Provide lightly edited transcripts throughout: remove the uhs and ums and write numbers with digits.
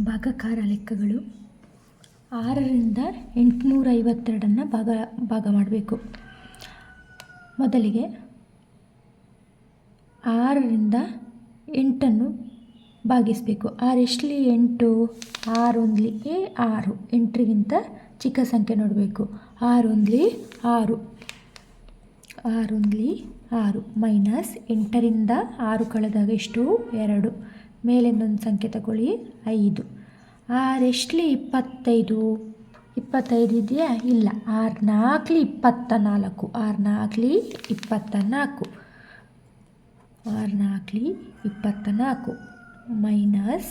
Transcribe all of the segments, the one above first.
ಭಾಗಾಕಾರ ಲೆಕ್ಕಗಳು 6ರಿಂದ 852 ಭಾಗ ಮಾಡಬೇಕು. ಮೊದಲಿಗೆ 6ರಿಂದ 8 ಭಾಗಿಸಬೇಕು. 6 ಎಷ್ಟಲಿ 8, 6 1 6, 8ಗಿಂತ ಚಿಕ್ಕ ಸಂಖ್ಯೆ ನೋಡಬೇಕು. 6 1 6, 6 1 6 ಮೈನಸ್ 8ರಿಂದ 6 ಕಳೆದಾಗ ಎಷ್ಟು? 2. ಮೇಲಿಂದೊಂದು ಸಂಖ್ಯೆ ತಗೊಳ್ಳಿ 5. 6 ಎಷ್ಟಲಿ 25, 25 ಇದೆಯಾ? ಇಲ್ಲ. 6 4 24, 6 4 24, 6 4 24 ಮೈನಸ್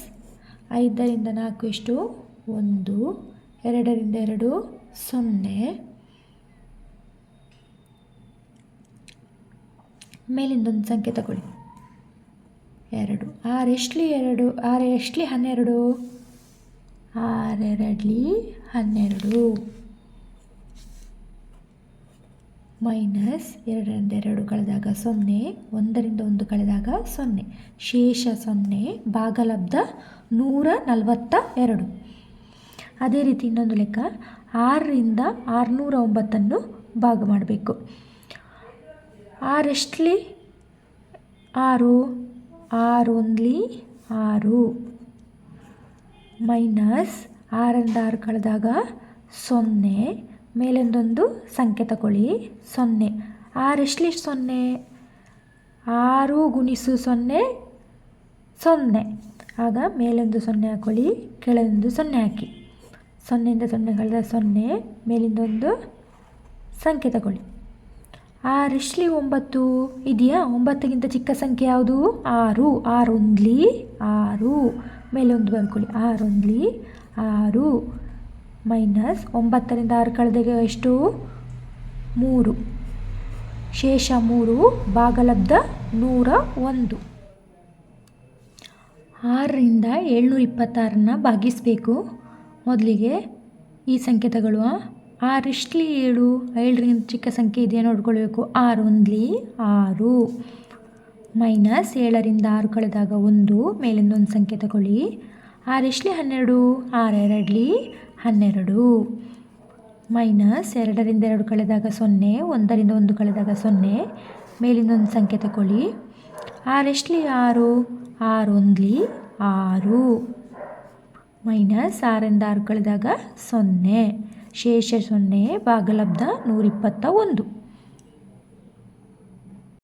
5ರಿಂದ 4 ಎಷ್ಟು? 1, 2ರಿಂದ 2 0, ಮೇಲಿಂದೊಂದು ಸಂಖ್ಯೆ ತಗೊಳ್ಳಿ 2. 6 ಎಷ್ಟಲಿ 2, 6 ಎಷ್ಟಲಿ 12, 6 2 12 ಮೈನಸ್ 2ರಿಂದ 2 ಕಳೆದಾಗ 0, 1ರಿಂದ 1 ಕಳೆದಾಗ 0, ಶೇಷ 0, ಭಾಗಲಬ್ಧ 142. ಅದೇ ರೀತಿ ಇನ್ನೊಂದು ಲೆಕ್ಕ 6ರಿಂದ 609 ಭಾಗ ಮಾಡಬೇಕು. 6 ಎಷ್ಟಲಿ 6, 6 1 6 ಮೈನಸ್ 6ರಿಂದ 6 ಕಳೆದಾಗ 0, ಮೇಲಿಂದೊಂದು ಸಂಖ್ಯೆ ತಗೊಳ್ಳಿ 0. 6 ಎಷ್ಟಲಿ 0, 6 ಗುಣಿಸು 0 0. ಆಗ ಮೇಲೊಂದು 0 ಹಾಕೊಳ್ಳಿ, ಕೆಳಗೊಂದು 0 ಹಾಕಿ. 0ಯಿಂದ 0 ಕಳೆದ 0, ಮೇಲಿಂದೊಂದು ಸಂಖ್ಯೆ ತಗೊಳ್ಳಿ. 6 ಎಷ್ಟಲಿ 9 ಇದೆಯಾ? 9ಗಿಂತ ಚಿಕ್ಕ ಸಂಖ್ಯೆ ಯಾವುದು? 6. 6 1 6, ಮೇಲೊಂದು ಬರ್ಕೊಳ್ಳಿ 6 1 6 ಮೈನಸ್ 9ರಿಂದ 6 ಕಳೆದಾಗ ಎಷ್ಟು? 3, ಶೇಷ 3, ಭಾಗಲಬ್ಧ 101. 6ರಿಂದ 726 ಭಾಗಿಸಬೇಕು. ಮೊದಲಿಗೆ ಈ ಸಂಖ್ಯೆ ತಗೊಳ್ಳುವ. 6 ಎಷ್ಟಲಿ 7, 7ರಿಂದ ಚಿಕ್ಕ ಸಂಖ್ಯೆ ಇದೆಯಾ ನೋಡ್ಕೊಳ್ಬೇಕು. 6 1 6 ಮೈನಸ್ 7ರಿಂದ 6 ಕಳೆದಾಗ 1, ಮೇಲಿಂದ ಒಂದು ಸಂಖ್ಯೆ ತಗೊಳ್ಳಿ. 6 ಎಷ್ಟಲಿ 12, 6 2 12 ಮೈನಸ್ 2ರಿಂದ 2 ಕಳೆದಾಗ 0, 1ರಿಂದ 1 ಕಳೆದಾಗ 0, ಮೇಲಿಂದ ಒಂದು ಸಂಖ್ಯೆ ತಗೊಳ್ಳಿ. 6 ಎಷ್ಟಲಿ 6, 6 1 6 ಮೈನಸ್ 6ರಿಂದ 6 ಕಳೆದಾಗ 0, ಶೇಷ 0, ಭಾಗಲಬ್ಧ 121.